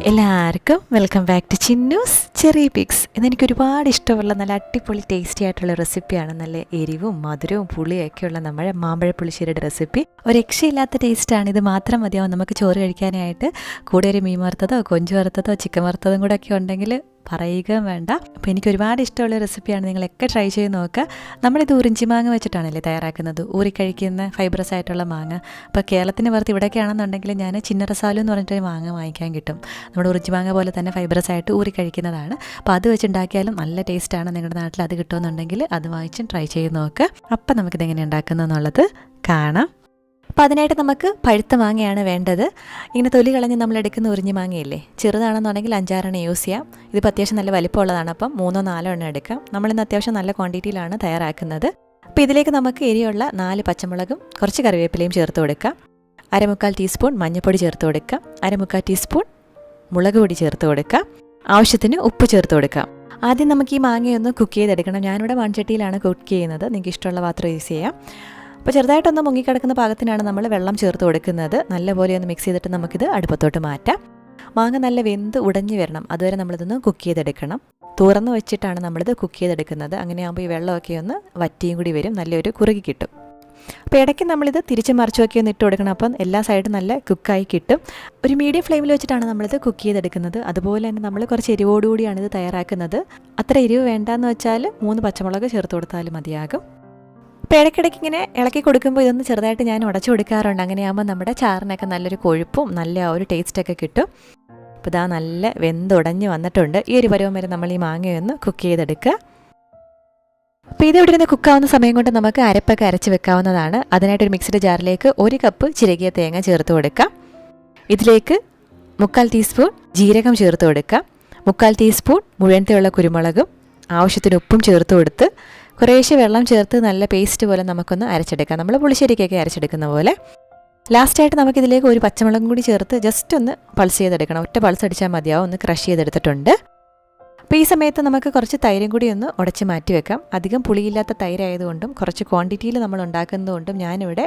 എല്ലാവർക്കും welcome back to Chinnoos ചെറിപിക്സ്. ഇതെനിക്ക് ഒരുപാട് ഇഷ്ടമുള്ള നല്ല അടിപൊളി ടേസ്റ്റി ആയിട്ടുള്ള റെസിപ്പിയാണ്. നല്ല എരിവും മധുരവും പുളിയൊക്കെയുള്ള നമ്മുടെ മാമ്പഴ പുളിശ്ശേരിയുടെ റെസിപ്പി. ഒരു രക്ഷയില്ലാത്ത ടേസ്റ്റാണ്. ഇത് മാത്രം മതിയാവും നമുക്ക് ചോറ് കഴിക്കാനായിട്ട്. കൂടെ ഒരു മീൻ വറുത്തതോ കൊഞ്ച് വറുത്തതോ ചിക്കൻ വറുത്തതും കൂടെ ഒക്കെ ഉണ്ടെങ്കിൽ പറയുകയും വേണ്ട. അപ്പോൾ എനിക്ക് ഒരുപാട് ഇഷ്ടമുള്ള റെസിപ്പിയാണ്. നിങ്ങളൊക്കെ ട്രൈ ചെയ്ത് നോക്കുക. നമ്മളിത് ഉറിഞ്ചി മാങ്ങ വെച്ചിട്ടാണല്ലേ തയ്യാറാക്കുന്നത്, ഊറിക്കഴിക്കുന്ന ഫൈബ്രസ് ആയിട്ടുള്ള മാങ്ങ. അപ്പോൾ കേരളത്തിന് പുറത്ത് ഇവിടെയൊക്കെയാണെന്നുണ്ടെങ്കിൽ ഞാൻ ചിന്നറസാലു എന്ന് പറഞ്ഞിട്ടൊരു മാങ്ങ വാങ്ങിക്കാൻ കിട്ടും. നമ്മുടെ ഉറിഞ്ചി മാങ്ങ പോലെ തന്നെ ഫൈബ്രസ് ആയിട്ട് ഊറിക്കഴിക്കുന്നതാണ്. അപ്പോൾ അത് വെച്ചുണ്ടാക്കിയാലും നല്ല ടേസ്റ്റാണ്. നിങ്ങളുടെ നാട്ടിൽ അത് കിട്ടുമെന്നുണ്ടെങ്കിൽ അത് വാങ്ങിച്ചും ട്രൈ ചെയ്ത് നോക്കുക. അപ്പം നമുക്കിതെങ്ങനെ ഉണ്ടാക്കുന്നതെന്നുള്ളത് കാണാം. അപ്പോൾ അതിനായിട്ട് നമുക്ക് പഴുത്ത മാങ്ങയാണ് വേണ്ടത്. ഇങ്ങനെ തൊലി കളഞ്ഞ് നമ്മൾ എടുക്കുന്ന ഉറിഞ്ഞി മാങ്ങയില്ലേ, ചെറുതാണെന്നുണ്ടെങ്കിൽ 5-6 യൂസ് ചെയ്യാം. ഇതിപ്പോൾ അത്യാവശ്യം നല്ല വലിപ്പമുള്ളതാണ്, അപ്പം 3-4 എണ്ണം എടുക്കാം. നമ്മളിന്ന് അത്യാവശ്യം നല്ല ക്വാണ്ടിറ്റിയിലാണ് തയ്യാറാക്കുന്നത്. അപ്പോൾ ഇതിലേക്ക് നമുക്ക് എരിയുള്ള 4 പച്ചമുളകും കുറച്ച് കറിവേപ്പിലയും ചേർത്ത് കൊടുക്കാം. 1/4 ടീസ്പൂൺ മഞ്ഞൾപ്പൊടി ചേർത്ത് കൊടുക്കാം. 1/4 ടീസ്പൂൺ മുളക് പൊടി ചേർത്ത് കൊടുക്കാം. ആവശ്യത്തിന് ഉപ്പ് ചേർത്ത് കൊടുക്കാം. ആദ്യം നമുക്ക് ഈ മാങ്ങയൊന്ന് കുക്ക് ചെയ്തെടുക്കണം. ഞാനിവിടെ മൺചട്ടിയിലാണ് കുക്ക് ചെയ്യുന്നത്. നിങ്ങൾക്ക് ഇഷ്ടമുള്ള പാത്രം യൂസ് ചെയ്യാം. അപ്പോൾ ചെറുതായിട്ടൊന്ന് മുങ്ങിക്കിടക്കുന്ന പാകത്തിനാണ് നമ്മൾ വെള്ളം ചേർത്ത് കൊടുക്കുന്നത്. നല്ലപോലെ ഒന്ന് മിക്സ് ചെയ്തിട്ട് നമുക്കിത് അടുപ്പത്തോട്ട് മാറ്റാം. മാങ്ങ നല്ല വെന്ത് ഉടഞ്ഞു വരണം, അതുവരെ നമ്മളിതൊന്ന് കുക്ക് ചെയ്തെടുക്കണം. തുറന്ന് വെച്ചിട്ടാണ് നമ്മളിത് കുക്ക് ചെയ്തെടുക്കുന്നത്. അങ്ങനെയാകുമ്പോൾ ഈ വെള്ളമൊക്കെ ഒന്ന് വറ്റിയും കൂടി വരും, നല്ലൊരു കുറുകി കിട്ടും. അപ്പോൾ ഇടയ്ക്ക് നമ്മളിത് തിരിച്ച് മറിച്ചൊക്കെ ഒന്ന് ഇട്ട് കൊടുക്കണം. അപ്പം എല്ലാ സൈഡും നല്ല കുക്കായി കിട്ടും. ഒരു മീഡിയം ഫ്ലെയിമിൽ വെച്ചിട്ടാണ് നമ്മളിത് കുക്ക് ചെയ്തെടുക്കുന്നത്. അതുപോലെ തന്നെ നമ്മൾ കുറച്ച് എരിവോടുകൂടിയാണ് ഇത് തയ്യാറാക്കുന്നത്. അത്ര എരിവ് വേണ്ടാന്ന് വെച്ചാൽ 3 പച്ചമുളക് ചേർത്ത് കൊടുത്താലും മതിയാകും. അപ്പോൾ ഇടയ്ക്കിടയ്ക്ക് ഇങ്ങനെ ഇളക്കി കൊടുക്കുമ്പോൾ ഇതൊന്ന് ചെറുതായിട്ട് ഞാൻ ഉടച്ചു കൊടുക്കാറുണ്ട്. അങ്ങനെയാകുമ്പോൾ നമ്മുടെ ചാറിനൊക്കെ നല്ലൊരു കൊഴുപ്പും നല്ല ഒരു ടേസ്റ്റൊക്കെ കിട്ടും. അപ്പോൾ ഇതാ നല്ല വെന്തുടഞ്ഞ് വന്നിട്ടുണ്ട്. ഈ ഒരു പരുവം വരെ നമ്മൾ ഈ മാങ്ങയൊന്ന് കുക്ക് ചെയ്തെടുക്കുക. അപ്പോൾ ഇത് ഇവിടെ നിന്ന് കുക്കാവുന്ന സമയം കൊണ്ട് നമുക്ക് അരപ്പൊക്കെ അരച്ച് വെക്കാവുന്നതാണ്. അതിനായിട്ടൊരു മിക്സിയുടെ ജാറിലേക്ക് 1 കപ്പ് ചിരകിയ തേങ്ങ ചേർത്ത് കൊടുക്കാം. ഇതിലേക്ക് 3/4 ടീസ്പൂൺ ജീരകം ചേർത്ത് കൊടുക്കാം. 3/4 ടീസ്പൂൺ മുഴുവനത്തെയുള്ള കുരുമുളകും ആവശ്യത്തിന് ഉപ്പും ചേർത്ത് കൊടുത്ത് കുറേശ്ശെ വെള്ളം ചേർത്ത് നല്ല പേസ്റ്റ് പോലെ നമുക്കൊന്ന് അരച്ചെടുക്കാം. നമ്മൾ പുളിശ്ശേരിക്കൊക്കെ അരച്ചെടുക്കുന്ന പോലെ. ലാസ്റ്റായിട്ട് നമുക്കിതിലേക്ക് ഒരു പച്ചമുളകും കൂടി ചേർത്ത് ജസ്റ്റ് ഒന്ന് പൾസ് ചെയ്തെടുക്കണം. ഒറ്റ പൾസ് അടിച്ചാൽ മതിയാവും. ഒന്ന് ക്രഷ് ചെയ്തെടുത്തിട്ടുണ്ട്. അപ്പോൾ ഈ സമയത്ത് നമുക്ക് കുറച്ച് തൈരും കൂടി ഒന്ന് ഉടച്ച് മാറ്റി വെക്കാം. അധികം പുളിയില്ലാത്ത തൈരായതുകൊണ്ടും കുറച്ച് ക്വാണ്ടിറ്റിയിൽ നമ്മൾ ഉണ്ടാക്കുന്നതുകൊണ്ടും ഞാനിവിടെ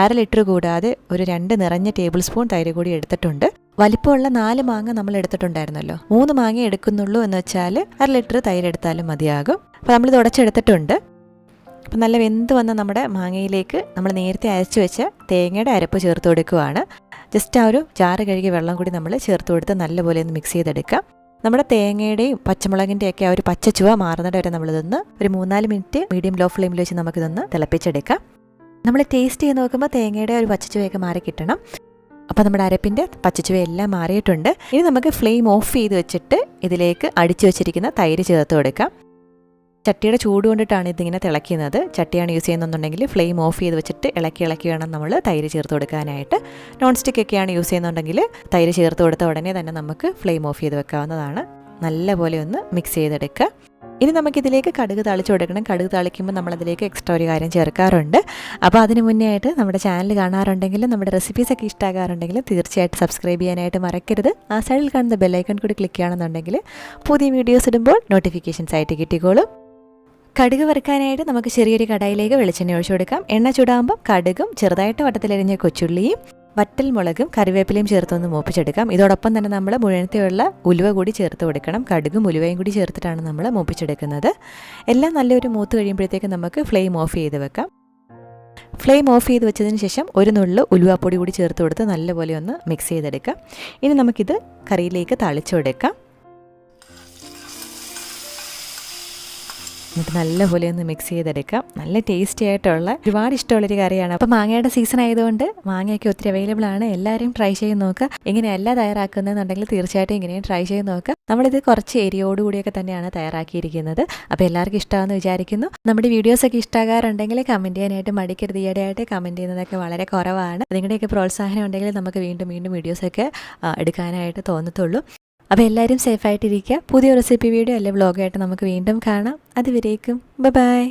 1/2 ലിറ്റർ കൂടാതെ ഒരു 2 നിറഞ്ഞ ടേബിൾ സ്പൂൺ തൈര് കൂടി എടുത്തിട്ടുണ്ട്. വലിപ്പമുള്ള 4 മാങ്ങ നമ്മൾ എടുത്തിട്ടുണ്ടായിരുന്നല്ലോ. 3 മാങ്ങ എടുക്കുന്നുള്ളൂ എന്ന് വെച്ചാൽ 1/2 ലിറ്റർ തൈര് എടുത്താലും മതിയാകും. അപ്പോൾ നമ്മളിത് ഉടച്ചെടുത്തിട്ടുണ്ട്. അപ്പോൾ നല്ല വെന്ത് വന്ന നമ്മുടെ മാങ്ങയിലേക്ക് നമ്മൾ നേരത്തെ അരച്ച് വെച്ച തേങ്ങയുടെ അരപ്പ് ചേർത്ത് കൊടുക്കുകയാണ്. ജസ്റ്റ് ആ ഒരു ജാറ് കഴുകി വെള്ളം കൂടി നമ്മൾ ചേർത്ത് കൊടുത്ത് നല്ലപോലെ ഒന്ന് മിക്സ് ചെയ്തെടുക്കാം. നമ്മുടെ തേങ്ങയുടെയും പച്ചമുളകിൻ്റെയൊക്കെ ആ ഒരു പച്ചച്ചുവ മാറുന്നിടം വരെ നമ്മളിതൊന്ന് ഒരു 3-4 മിനിറ്റ് മീഡിയം ലോ ഫ്ലെയിമിൽ വെച്ച് നമുക്കിതൊന്ന് തിളപ്പിച്ചെടുക്കാം. നമ്മൾ ടേസ്റ്റ് ചെയ്ത് നോക്കുമ്പോൾ തേങ്ങയുടെ ഒരു പച്ചച്ചുവയൊക്കെ മാറി കിട്ടണം. അപ്പോൾ നമ്മുടെ അരപ്പിൻ്റെ പച്ചച്ചുവ എല്ലാം മാറിയിട്ടുണ്ട്. ഇനി നമുക്ക് ഫ്ലെയിം ഓഫ് ചെയ്ത് വെച്ചിട്ട് ഇതിലേക്ക് അടിച്ചു വെച്ചിരിക്കുന്ന തൈര് ചേർത്ത് കൊടുക്കാം. ചട്ടിയുടെ ചൂട് കൊണ്ടിട്ടാണ് ഇതിങ്ങനെ തിളയ്ക്കുന്നത്. ചട്ടിയാണ് യൂസ് ചെയ്യുന്നുണ്ടെങ്കിൽ ഫ്ലെയിം ഓഫ് ചെയ്ത് വെച്ചിട്ട് ഇളക്കി വേണം നമ്മൾ തൈര് ചേർത്ത് കൊടുക്കാനായിട്ട്. നോൺ സ്റ്റിക്ക് ഒക്കെയാണ് യൂസ് ചെയ്യുന്നുണ്ടെങ്കിൽ തൈര് ചേർത്ത് കൊടുത്ത ഉടനെ തന്നെ നമുക്ക് ഫ്ലെയിം ഓഫ് ചെയ്ത് വെക്കാവുന്നതാണ്. നല്ലപോലെ ഒന്ന് മിക്സ് ചെയ്തെടുക്കുക. ഇനി നമുക്കിതിലേക്ക് കടുക് താളിച്ച് കൊടുക്കണം. കടുക് താളിക്കുമ്പോൾ നമ്മളതിലേക്ക് എക്സ്ട്രാ ഒരു കാര്യം ചേർക്കാറുണ്ട്. അപ്പോൾ അതിന് മുന്നേ ആയിട്ട് നമ്മുടെ ചാനൽ കാണാറുണ്ടെങ്കിലും നമ്മുടെ റെസിപ്പീസൊക്കെ ഇഷ്ടമാകാറുണ്ടെങ്കിൽ തീർച്ചയായിട്ടും സബ്സ്ക്രൈബ് ചെയ്യാനായിട്ട് മറക്കരുത്. ആ സൈഡിൽ കാണുന്ന ബെല്ലൈക്കൺ കൂടി ക്ലിക്ക് ചെയ്യുകയാണെന്നുണ്ടെങ്കിൽ പുതിയ വീഡിയോസ് ഇടുമ്പോൾ നോട്ടിഫിക്കേഷൻസ് ആയിട്ട് കിട്ടിക്കോളും. കടുക് വറുക്കാനായിട്ട് നമുക്ക് ചെറിയൊരു കടായിലേക്ക് വെളിച്ചെണ്ണ ഒഴിച്ചു കൊടുക്കാം. എണ്ണ ചൂടാകുമ്പോൾ കടുകും ചെറുതായിട്ട് വട്ടത്തിലരിഞ്ഞ കൊച്ചുള്ളിയും വറ്റൽ മുളകും കറിവേപ്പിലയും ചേർത്തൊന്ന് മൂപ്പിച്ചെടുക്കാം. ഇതോടൊപ്പം തന്നെ നമ്മൾ മുഴുവനത്തെയുള്ള ഉലുവ കൂടി ചേർത്ത് കൊടുക്കണം. കടുകും ഉലുവയും കൂടി ചേർത്തിട്ടാണ് നമ്മൾ മൂപ്പിച്ചെടുക്കുന്നത്. എല്ലാം നല്ലൊരു മൂത്ത് കഴിയുമ്പോഴത്തേക്ക് നമുക്ക് ഫ്ലെയിം ഓഫ് ചെയ്ത് വെക്കാം. ഫ്ലെയിം ഓഫ് ചെയ്ത് വെച്ചതിന് ശേഷം ഒരു നുള്ളു ഉലുവാപ്പൊടി കൂടി ചേർത്ത് കൊടുത്ത് നല്ലപോലെ ഒന്ന് മിക്സ് ചെയ്തെടുക്കാം. ഇനി നമുക്കിത് കറിയിലേക്ക് താളിച്ചു കൊടുക്കാം. എന്നിട്ട് നല്ലപോലെ ഒന്ന് മിക്സ് ചെയ്തെടുക്കാം. നല്ല ടേസ്റ്റി ആയിട്ടുള്ള ഒരുപാട് ഇഷ്ടമുള്ളൊരു കറിയാണ്. അപ്പോൾ മാങ്ങയുടെ സീസൺ ആയതുകൊണ്ട് മാങ്ങയൊക്കെ ഒത്തിരി അവൈലബിൾ ആണ്. എല്ലാവരും ട്രൈ ചെയ്ത് നോക്കുക. ഇങ്ങനെയല്ല തയ്യാറാക്കുന്നതെന്നുണ്ടെങ്കിൽ തീർച്ചയായിട്ടും ഇങ്ങനെയും ട്രൈ ചെയ്ത് നോക്കുക. നമ്മളിത് കുറച്ച് എരിയോടുകൂടിയൊക്കെ തന്നെയാണ് തയ്യാറാക്കിയിരിക്കുന്നത്. അപ്പോൾ എല്ലാവർക്കും ഇഷ്ടമാണെന്ന് വിചാരിക്കുന്നു. നമ്മുടെ വീഡിയോസൊക്കെ ഇഷ്ടമാകാറുണ്ടെങ്കിൽ കമൻറ്റ് ചെയ്യാനായിട്ട് മടിക്കരുത്. ഈയിടെയായിട്ട് കമൻറ്റ് ചെയ്യുന്നതൊക്കെ വളരെ കുറവാണ്. നിങ്ങളുടെയൊക്കെ പ്രോത്സാഹനം ഉണ്ടെങ്കിൽ നമുക്ക് വീണ്ടും വീഡിയോസൊക്കെ എടുക്കാനായിട്ട് തോന്നത്തുള്ളൂ. അപ്പോൾ എല്ലാവരും സേഫായിട്ടിരിക്കുക. പുതിയ റെസിപ്പി വീഡിയോ അല്ലെ വ്ളോഗായിട്ട് നമുക്ക് വീണ്ടും കാണാം. അതുവരേക്കും ബൈ.